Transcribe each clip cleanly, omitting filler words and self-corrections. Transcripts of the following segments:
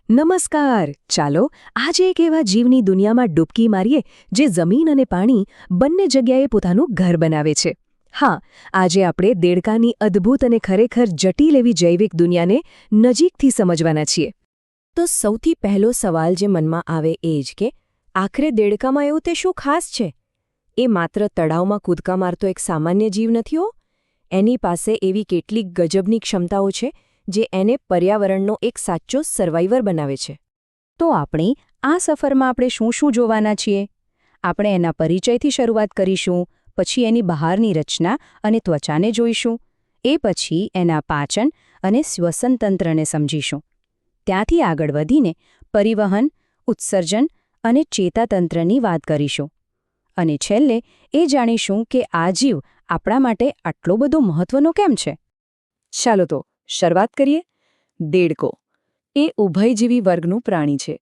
નમસ્કાર. ચાલો આજે એક એવા જીવની દુનિયામાં ડૂબકી મારીએ જે જમીન અને પાણી બંને જગ્યાએ પોતાનું ઘર બનાવે છે. હા, આજે આપણે દેડકાની અદ્ભુત અને ખરેખર જટિલ એવી જૈવિક દુનિયાને નજીકથી સમજવાના છીએ. તો સૌથી પહેલો સવાલ જે મનમાં આવે એ જ કે આખરે દેડકામાં એવું તે શું ખાસ છે? એ માત્ર તળાવમાં કૂદકા મારતો એક સામાન્ય જીવ નથી હો. એની પાસે એવી કેટલીક ગજબની ક્ષમતાઓ છે જે એને પર્યાવરણનો એક સાચો સર્વાઈવર બનાવે છે. તો આપણી આ સફરમાં આપણે શું શું જોવાના છીએ? આપણે એના પરિચયથી શરૂઆત કરીશું, પછી એની બહારની રચના અને ત્વચાને જોઈશું, એ પછી એના પાચન અને શ્વસન તંત્રને સમજીશું. ત્યાંથી આગળ વધીને પરિવહન, ઉત્સર્જન અને ચેતાતંત્રની વાત કરીશું. અને છેલ્લે એ જાણીશું કે આ જીવ આપણા માટે આટલો બધો મહત્વનો કેમ છે. ચાલો તો શરૂઆત કરીએ. દેડકો એ ઉભયજીવી વર્ગનું પ્રાણી છે.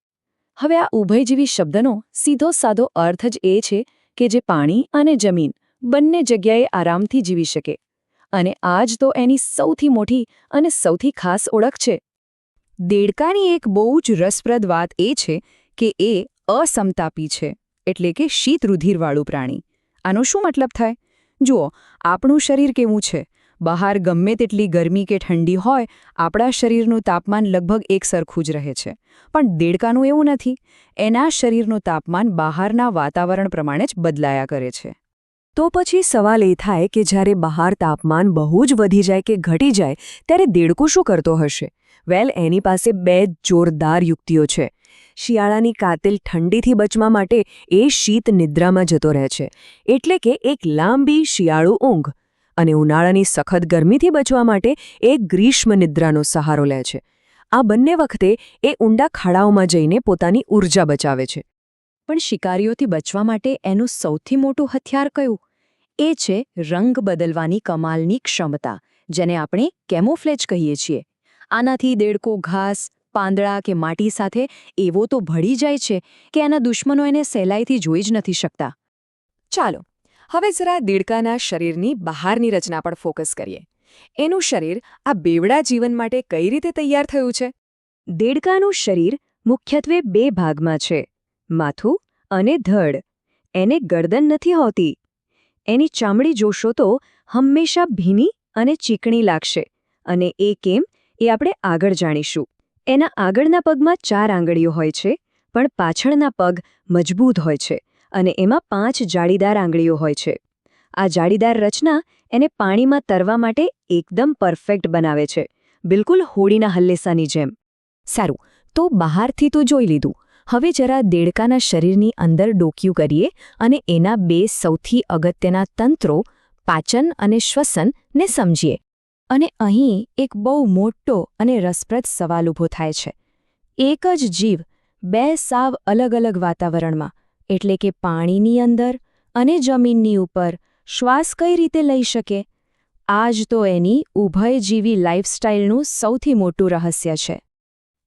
હવે આ ઉભયજીવી શબ્દનો સીધો સાદો અર્થ જ એ છે કે જે પાણી અને જમીન બંને જગ્યાએ આરામથી જીવી શકે. અને આ જ તો એની સૌથી મોટી અને સૌથી ખાસ ઓળખ છે. દેડકાની એક બહુ જ રસપ્રદ વાત એ છે કે એ અસમતાપી છે, એટલે કે શીત રુધિરવાળું પ્રાણી. આનો શું મતલબ થાય? જુઓ, આપણું શરીર કેવું છે? બહાર ગમે તેટલી ગરમી કે ઠંડી હોય, આપણા શરીરનું તાપમાન લગભગ એક સરખું જ રહે છે. પણ દેડકાનું એવું નથી. એના શરીરનું તાપમાન બહારના વાતાવરણ પ્રમાણે જ બદલાયા કરે છે. તો પછી સવાલ એ થાય કે જ્યારે બહાર તાપમાન બહુ જ વધી જાય કે ઘટી જાય, ત્યારે દેડકો શું કરતો હશે? વેલ, એની પાસે બે જોરદાર યુક્તિઓ છે. શિયાળાની કાતિલ ઠંડીથી બચવા માટે એ શીત નિદ્રામાં જતો રહે છે, એટલે કે એક લાંબી શિયાળુ ઊંઘ. અને ઉનાળાની સખત ગરમીથી બચવા માટે એ ગ્રીષ્મ નિદ્રાનો સહારો લે છે. આ બંને વખતે એ ઊંડા ખાડાઓમાં જઈને પોતાની ઊર્જા બચાવે છે. પણ શિકારીઓથી બચવા માટે એનું સૌથી મોટું હથિયાર કયું? એ છે રંગ બદલવાની કમાલની ક્ષમતા, જેને આપણે કેમોફ્લેજ કહીએ છીએ. આનાથી દેડકો ઘાસ, પાંદડા કે માટી સાથે એવો તો ભળી જાય છે કે એના દુશ્મનો એને સહેલાઈથી જોઈ જ નથી શકતા. ચાલો હવે જરા દેડકાના શરીરની બહારની રચના પર ફોકસ કરીએ. એનું શરીર આ બેવડા જીવન માટે કઈ રીતે તૈયાર થયું છે? દેડકાનું શરીર મુખ્યત્વે બે ભાગમાં છે, માથું અને ધડ. એને ગરદન નથી હોતી. એની ચામડી જોશો તો હંમેશા ભીની અને ચીકણી લાગશે. અને એ કેમ, એ આપણે આગળ જાણીશું. એના આગળના પગમાં 4 આંગળીઓ હોય છે, પણ પાછળના પગ મજબૂત હોય છે. અને એમાં 5 જાળીદાર આંગળીઓ હોય છે. આ જાળીદાર રચના એને પાણીમાં તરવા માટે એકદમ પરફેક્ટ બનાવે છે, બિલકુલ હોડીના હલ્લેસાની જેમ. સારું, તો બહારથી તો જોઈ લીધું. હવે જરા દેડકાના શરીરની અંદર ડોકિયું કરીએ અને એના બે સૌથી અગત્યના તંત્રો, પાચન અને શ્વસનને સમજીએ. અને અહીં એક બહુ મોટો અને રસપ્રદ સવાલ ઊભો થાય છે. એક જ જીવ બે સાવ અલગ અલગ વાતાવરણમાં, એટલે કે પાણીની અંદર અને જમીનની ઉપર શ્વાસ કઈ રીતે લઈ શકે? આ જ તો એની ઉભયજીવી લાઇફસ્ટાઇલનું સૌથી મોટું રહસ્ય છે.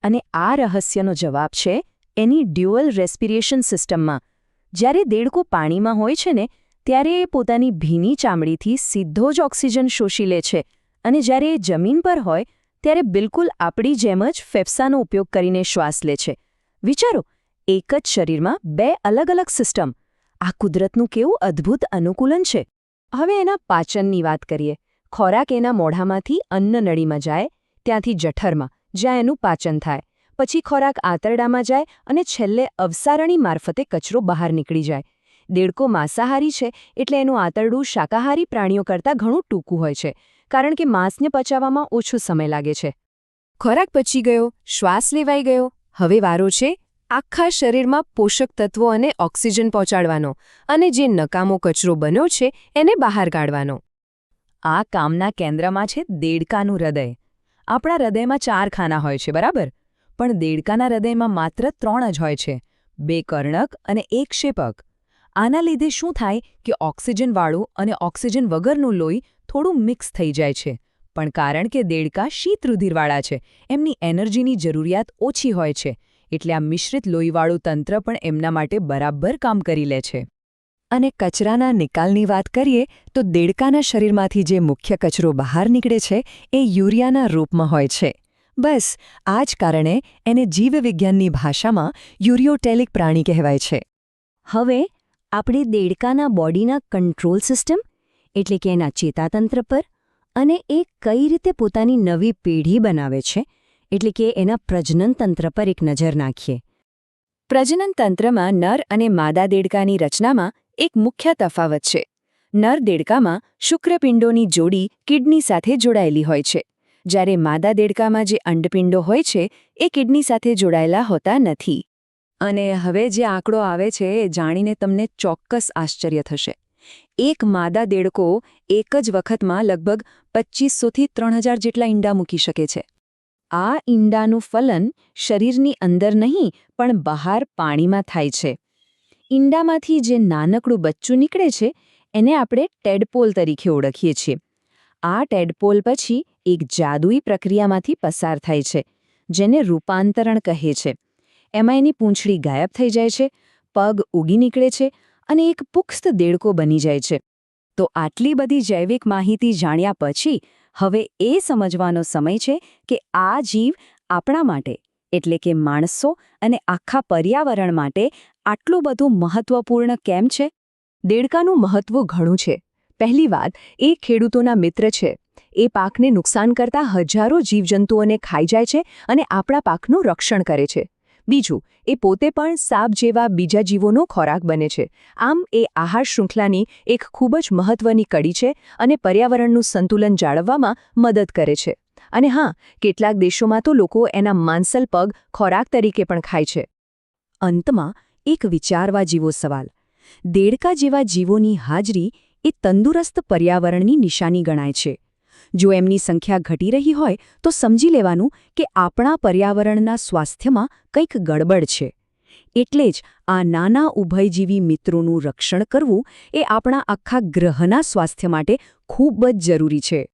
અને આ રહસ્યનો જવાબ છે એની ડ્યુઅલ રેસ્પિરેશન સિસ્ટમમાં. જ્યારે દેડકો પાણીમાં હોય છે ને, ત્યારે એ પોતાની ભીની ચામડીથી સીધો જ ઓક્સિજન શોષી લે છે. અને જ્યારે એ જમીન પર હોય, ત્યારે બિલકુલ આપણી જેમ જ ફેફસાનો ઉપયોગ કરીને શ્વાસ લે છે. વિચારો, એક જ શરીરમાં બે અલગ અલગ સિસ્ટમ. આ કુદરતનું કેવું અદ્ભુત અનુકૂલન છે. હવે એના પાચનની વાત કરીએ. ખોરાક એના મોઢામાંથી અન્નનળીમાં જાય, ત્યાંથી જઠરમાં, જ્યાં એનું પાચન થાય. પછી ખોરાક આંતરડામાં જાય અને છેલ્લે અવસારણી મારફતે કચરો બહાર નીકળી જાય. દેડકો માંસાહારી છે, એટલે એનું આંતરડું શાકાહારી પ્રાણીઓ કરતાં ઘણું ટૂંકું હોય છે, કારણ કે માંસને પચાવવામાં ઓછો સમય લાગે છે. ખોરાક પચી ગયો, શ્વાસ લેવાઈ ગયો. હવે વારો છે આખા શરીરમાં પોષક તત્વો અને ઓક્સિજન પહોંચાડવાનો, અને જે નકામો કચરો બન્યો છે એને બહાર કાઢવાનો. આ કામના કેન્દ્રમાં છે દેડકાનું હૃદય. આપણા હૃદયમાં 4 ખાના હોય છે, બરાબર? પણ દેડકાના હૃદયમાં માત્ર 3 જ હોય છે, 2 કર્ણક અને 1 ક્ષેપક. આના લીધે શું થાય કે ઓક્સિજનવાળું અને ઓક્સિજન વગરનું લોહી થોડું મિક્સ થઈ જાય છે. પણ કારણ કે દેડકા શીત રુધિરવાળા છે, એમની એનર્જીની જરૂરિયાત ઓછી હોય છે, એટલે આ મિશ્રિત લોહીવાળું તંત્ર પણ એમના માટે બરાબર કામ કરી લે છે. અને કચરાના નિકાલની વાત કરીએ તો દેડકાના શરીરમાંથી જે મુખ્ય કચરો બહાર નીકળે છે એ યુરિયાના રૂપમાં હોય છે. બસ આ જ કારણે એને જીવવિજ્ઞાનની ભાષામાં યુરિયોટેલિક પ્રાણી કહેવાય છે. હવે આપણે દેડકાના બોડીના કંટ્રોલ સિસ્ટમ એટલે કે એના ચેતાતંત્ર પર અને એ કઈ રીતે પોતાની નવી પેઢી બનાવે છે એટલે કે એના પ્રજનન તંત્ર પર એક નજર નાખીએ. પ્રજનન તંત્રમાં નર અને માદા દેડકાની રચનામાં એક મુખ્ય તફાવત છે. નર દેડકામાં શુક્રપિંડોની જોડી કિડની સાથે જોડાયેલી હોય છે, જ્યારે માદા દેડકામાં જે અંડપિંડો હોય છે એ કિડની સાથે જોડાયેલા હોતા નથી. અને હવે જે આંકડો આવે છે એ જાણીને તમને ચોક્કસ આશ્ચર્ય થશે. એક માદા દેડકો એક જ વખતમાં લગભગ 2500થી 3000 જેટલા ઈંડા મૂકી શકે છે. આ ઈંડાનું ફલન શરીરની અંદર નહીં પણ બહાર પાણીમાં થાય છે. ઈંડામાંથી જે નાનકડું બચ્ચું નીકળે છે એને આપણે ટેડપોલ તરીકે ઓળખીએ છીએ. આ ટેડપોલ પછી એક જાદુઈ પ્રક્રિયામાંથી પસાર થાય છે, જેને રૂપાંતરણ કહે છે. એમાં એની પૂંછડી ગાયબ થઈ જાય છે, પગ ઉગી નીકળે છે અને એક પુખ્ત દેડકો બની જાય છે. તો આટલી બધી જૈવિક માહિતી જાણ્યા પછી હવે એ સમજવાનો સમય છે કે આ જીવ આપણા માટે એટલે કે માણસો અને આખા પર્યાવરણ માટે આટલું બધું મહત્વપૂર્ણ કેમ છે. દેડકાનું મહત્વ ઘણું છે. પહેલી વાત, એ ખેડૂતોના મિત્ર છે. એ પાકને નુકસાન કરતા હજારો જીવજંતુઓને ખાઈ જાય છે અને આપણા પાકનું રક્ષણ કરે છે. બીજું, એ પોતે પણ સાપ જેવા બીજા જીવોનો ખોરાક બને છે. આમ એ આહાર શૃંખલાની એક ખૂબ જ મહત્વની કડી છે અને પર્યાવરણનું સંતુલન જાળવવામાં મદદ કરે છે. અને હા, કેટલાક દેશોમાં તો લોકો એના માંસલ પગ ખોરાક તરીકે પણ ખાય છે. અંતમાં એક વિચારવા જેવો સવાલ. દેડકા જેવા જીવોની હાજરી એ તંદુરસ્ત પર્યાવરણની નિશાની ગણાય છે. જો એમની સંખ્યા ઘટી રહી હોય તો સમજી લેવાનું કે આપણા પર્યાવરણના સ્વાસ્થ્યમાં કંઈક ગડબડ છે. એટલે જ આ નાના ઉભયજીવી મિત્રોનું રક્ષણ કરવું એ આપણા આખા ગ્રહના સ્વાસ્થ્ય માટે ખૂબ જ જરૂરી છે.